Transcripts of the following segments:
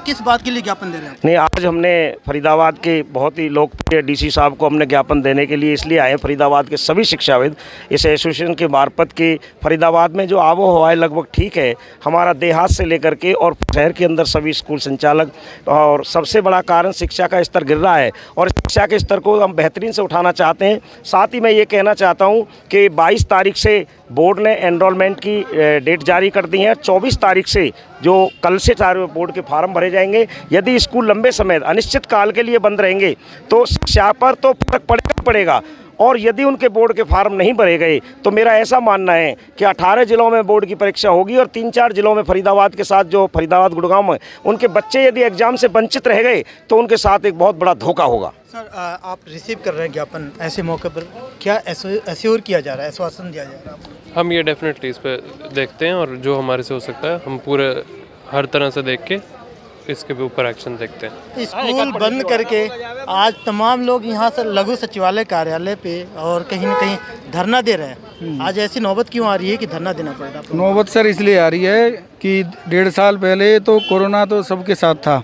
किस बात के लिए ज्ञापन दे रहे हैं? नहीं, आज हमने फरीदाबाद के बहुत ही लोकप्रिय डीसी साहब को हमने ज्ञापन देने के लिए इसलिए आए। फरीदाबाद के सभी शिक्षाविद इस एसोसिएशन के मार्फत की फरीदाबाद में जो आबो हवा है लगभग ठीक है, हमारा देहात से लेकर के और शहर के अंदर सभी स्कूल संचालक, और सबसे बड़ा कारण शिक्षा का स्तर गिर रहा है और शिक्षा के स्तर को हम बेहतरीन से उठाना चाहते हैं। साथ ही मैं ये कहना चाहता हूँ कि 22 तारीख से बोर्ड ने एनरोलमेंट की डेट जारी कर दी है। 24 तारीख से जो कल से सारे बोर्ड के फार्म भरे जाएंगे। यदि स्कूल लंबे समय अनिश्चित काल के लिए बंद रहेंगे तो शिक्षा पर तो फर्क पड़ेगा और यदि उनके बोर्ड के फार्म नहीं भरे गए तो मेरा ऐसा मानना है कि 18 जिलों में बोर्ड की परीक्षा होगी और 3-4 जिलों में फरीदाबाद के साथ जो फरीदाबाद गुड़गांव है उनके बच्चे यदि एग्जाम से वंचित रह गए तो उनके साथ एक बहुत बड़ा धोखा होगा। सर, आप रिसीव कर रहे हैं ज्ञापन, ऐसे मौके पर क्या एश्योर किया जा रहा है, आश्वासन दिया जा रहा है? हम ये डेफिनेटली इस पर देखते हैं और जो हमारे से हो सकता है हम पूरे हर तरह से देख के इसके ऊपर एक्शन देखते हैं। स्कूल बंद करके आज तमाम लोग यहाँ से लघु सचिवालय कार्यालय पे और कहीं न कहीं धरना दे रहे हैं। आज ऐसी नौबत क्यों आ रही है कि धरना देना पड़ रहा है? नौबत सर इसलिए आ रही है कि 1.5 साल पहले तो कोरोना तो सबके साथ था,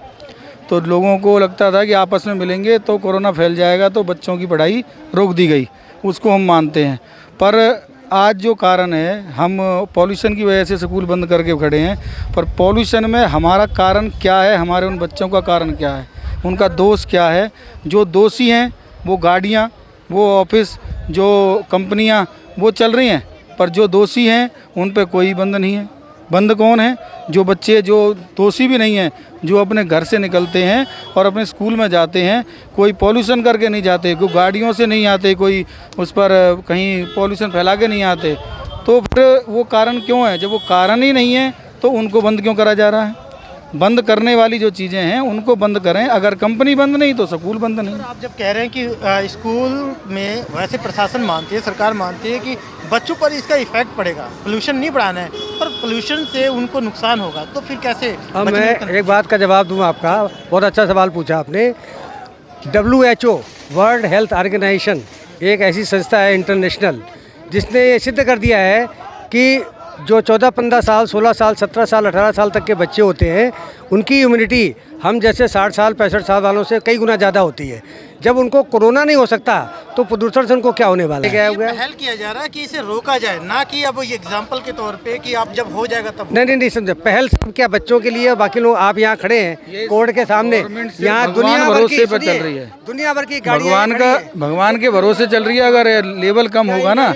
तो लोगों को लगता था कि आपस में मिलेंगे तो कोरोना फैल जाएगा, तो बच्चों की पढ़ाई रोक दी गई, उसको हम मानते हैं। पर आज जो कारण है, हम पॉल्यूशन की वजह से स्कूल बंद करके खड़े हैं, पर पॉल्यूशन में हमारा कारण क्या है, हमारे उन बच्चों का कारण क्या है, उनका दोष क्या है? जो दोषी हैं वो गाड़ियाँ, वो ऑफिस, जो कंपनियाँ वो चल रही हैं, पर जो दोषी हैं उन पे कोई बंद नहीं है। बंद कौन है? जो बच्चे जो दोषी भी नहीं हैं, जो अपने घर से निकलते हैं और अपने स्कूल में जाते हैं, कोई पॉल्यूशन करके नहीं जाते, कोई गाड़ियों से नहीं आते, कोई उस पर कहीं पॉल्यूशन फैला के नहीं आते, तो फिर वो कारण क्यों है? जब वो कारण ही नहीं है तो उनको बंद क्यों करा जा रहा है? बंद करने वाली जो चीज़ें हैं उनको बंद करें। अगर कंपनी बंद नहीं तो स्कूल बंद नहीं। आप जब कह रहे हैं कि स्कूल में वैसे प्रशासन मानती है, सरकार मानती है कि बच्चों पर इसका इफेक्ट पड़ेगा, पोल्यूशन नहीं बढ़ाना है, पर पोल्यूशन से उनको नुकसान होगा, तो फिर कैसे? मैं एक बात का जवाब दूँ आपका, बहुत अच्छा सवाल पूछा आपने। WHO वर्ल्ड हेल्थ ऑर्गेनाइजेशन एक ऐसी संस्था है इंटरनेशनल, जिसने ये सिद्ध कर दिया है कि जो 14-15 साल, 16 साल, 17 साल, 18 साल तक के बच्चे होते हैं, उनकी इम्यूनिटी हम जैसे 60 साल, 65 साल वालों से कई गुना ज़्यादा होती है। जब उनको कोरोना नहीं हो सकता तो प्रदूषण से उनको क्या होने वाला है? पहल किया जा रहा है कि इसे रोका जाए, ना कि अब ये एग्जाम्पल के तौर पे कि आप जब हो जाएगा तब। नहीं समझे, पहल सब क्या बच्चों के लिए, बाकी लोग आप यहाँ खड़े हैं कोर्ट के सामने, यहाँ दुनिया भरोसे पर चल रही है, दुनिया भर की भगवान के भरोसे चल रही है। अगर लेवल कम होगा ना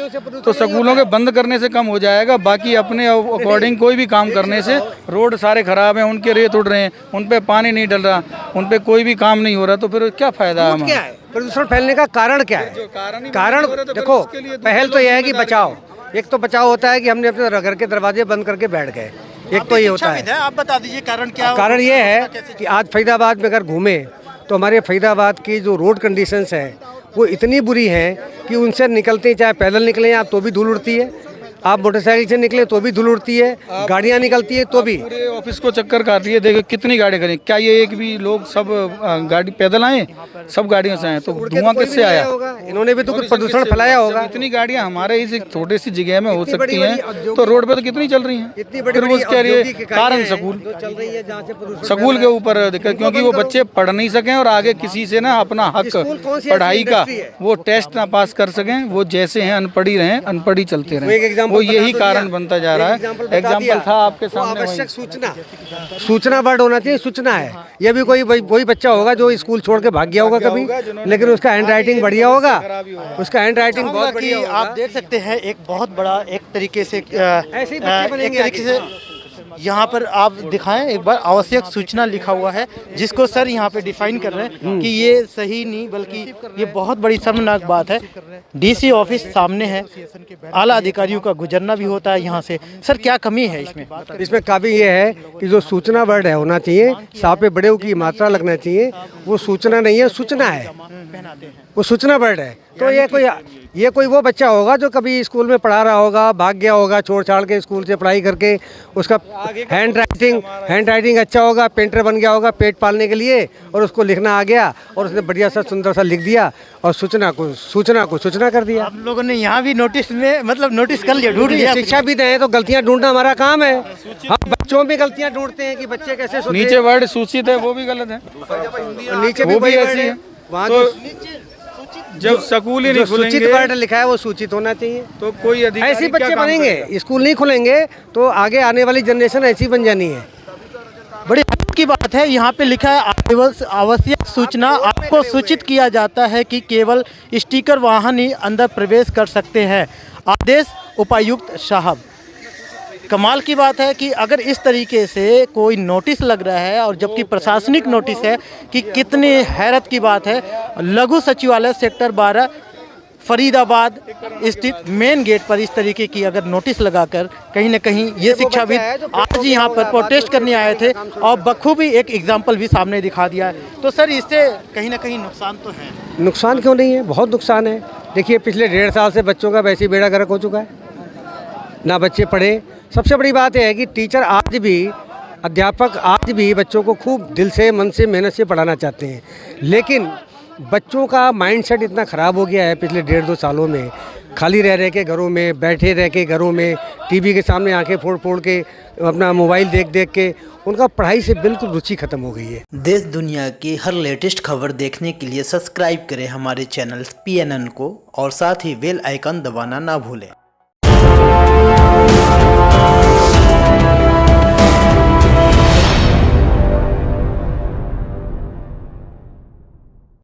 तो स्कूलों के बंद करने से कम हो जाएगा, बाकी अपने अकॉर्डिंग कोई भी काम करने से। रोड सारे खराब हैं, उनके रेत उड़ रहे हैं, उन पे पानी नहीं डल रहा, उन पे कोई भी काम नहीं हो रहा, तो फिर क्या फायदा है? प्रदूषण फैलने का कारण क्या है? कारण देखो, पहल तो यह है कि बचाओ। एक तो बचाव होता है कि हमने अपने घर के दरवाजे बंद करके बैठ गए, एक तो ये होता है। आप बता दीजिए कारण क्या? कारण ये है कि आज फरीदाबाद में अगर घूमे तो हमारे फरीदाबाद की जो रोड कंडीशंस है वो इतनी बुरी है कि उनसे निकलते चाहे पैदल निकले आप तो भी धूल उड़ती है, आप मोटरसाइकिल से निकले तो भी धूल उड़ती है, गाड़ियाँ निकलती है तो भी। पूरे ऑफिस को चक्कर काट रही है, देखो कितनी गाड़ी करें। क्या ये एक भी लोग सब गाड़ी पैदल आए? सब गाड़ियों से आए, तो धुआं किससे आया? इन्होंने भी तो कुछ प्रदूषण फैलाया होगा। इतनी गाड़ियाँ हमारे इस छोटे सी जगह में हो सकती हैं, तो रोड पे तो कितनी चल रही हैं? उसके लिए कारण स्कूल के ऊपर दिक्कत, क्योंकि वो बच्चे पढ़ नहीं सकें और आगे किसी से ना अपना हक पढ़ाई का वो टेस्ट ना पास कर सकें, वो जैसे हैं अनपढ़ी रहें, अनपढ़ी चलते रहें। वो यही कारण बनता जा रहा है। एग्जाम्पल था आपके सामने। आवश्यक सूचना वर्ड होना चाहिए, सूचना है। ये भी कोई बच्चा होगा जो स्कूल छोड़ के भाग गया होगा कभी, लेकिन उसका हैंड राइटिंग बढ़िया होगा, उसका हैंड राइटिंग बहुत बढ़िया। आप देख सकते हैं एक बहुत बड़ा एक तरीके से यहाँ पर आप दिखाएं एक बार, आवश्यक सूचना लिखा हुआ है, जिसको सर यहाँ पे डिफाइन कर रहे हैं कि ये सही नहीं, बल्कि ये बहुत बड़ी शर्मनाक बात है। डीसी ऑफिस सामने है, आला अधिकारियों का गुजरना भी होता है यहाँ से। सर, क्या कमी है इसमें? इसमें काफ़ी ये है कि जो सूचना वर्ड है होना चाहिए, साफे बड़े की मात्रा लगना चाहिए। वो सूचना नहीं है, सूचना है, वो सूचना वर्ड है। तो ये कोई ये कोई वो बच्चा होगा जो कभी स्कूल में पढ़ा रहा होगा, भाग गया होगा छोड़ छाड़ के स्कूल से पढ़ाई करके, उसका हैंड राइटिंग अच्छा होगा, पेंटर बन गया होगा पेट पालने के लिए, और उसको लिखना आ गया और उसने बढ़िया सा सुंदर सा लिख दिया और सूचना को सूचना कर दिया। आप लोगों ने यहाँ भी नोटिस में मतलब नोटिस कर लिया, ढूंढ लिया। शिक्षा भी दें तो गलतियाँ ढूंढना हमारा काम है। हम बच्चों में गलतियाँ ढूंढते हैं कि बच्चे कैसे सोते हैं। नीचे वर्ड सूचित है वो भी गलत है, और नीचे भी वो भी वही ऐसी word है। वहाँ तो जो जब स्कूल ही नहीं सूचित खुलेंगे वर्ड लिखा है वो सूचित होना चाहिए। तो कोई अधिकारी ऐसे क्या बच्चे काम बनेंगे, करेगा? स्कूल नहीं खुलेंगे तो आगे आने वाली जनरेशन ऐसी बन जानी है। बड़ी हैरत की बात है, यहाँ पे लिखा है आवश्यक सूचना आपको सूचित किया जाता है कि केवल स्टिकर वाहन ही अंदर प्रवेश कर सकते हैं। आदेश उपायुक्त साहब। कमाल की बात है कि अगर इस तरीके से कोई नोटिस लग रहा है और जबकि प्रशासनिक नोटिस है, कि कितनी हैरत की बात है। लघु सचिवालय सेक्टर 12 फरीदाबाद स्थित मेन गेट पर इस तरीके की अगर नोटिस लगाकर कहीं ना कहीं ये शिक्षाविद आज यहाँ पर प्रोटेस्ट करने आए थे और बखूबी एक एग्जाम्पल भी सामने दिखा दिया है। तो सर इससे कहीं ना कहीं नुकसान तो है। नुकसान क्यों नहीं है, बहुत नुकसान है। देखिए पिछले 1.5 साल से बच्चों का वैसे ही बेड़ा गर्क हो चुका है, ना बच्चे पढ़े। सबसे बड़ी बात यह है कि टीचर आज भी, अध्यापक आज भी बच्चों को खूब दिल से, मन से, मेहनत से पढ़ाना चाहते हैं, लेकिन बच्चों का माइंडसेट इतना ख़राब हो गया है पिछले 1.5-2 सालों में। खाली रह के घरों में, बैठे रह के घरों में, टीवी के सामने आंखें फोड़ के, अपना मोबाइल देख के उनका पढ़ाई से बिल्कुल रुचि खत्म हो गई है। देश दुनिया की हर लेटेस्ट खबर देखने के लिए सब्सक्राइब करें हमारे चैनल PNN को और साथ ही बेल आइकन दबाना ना भूलें।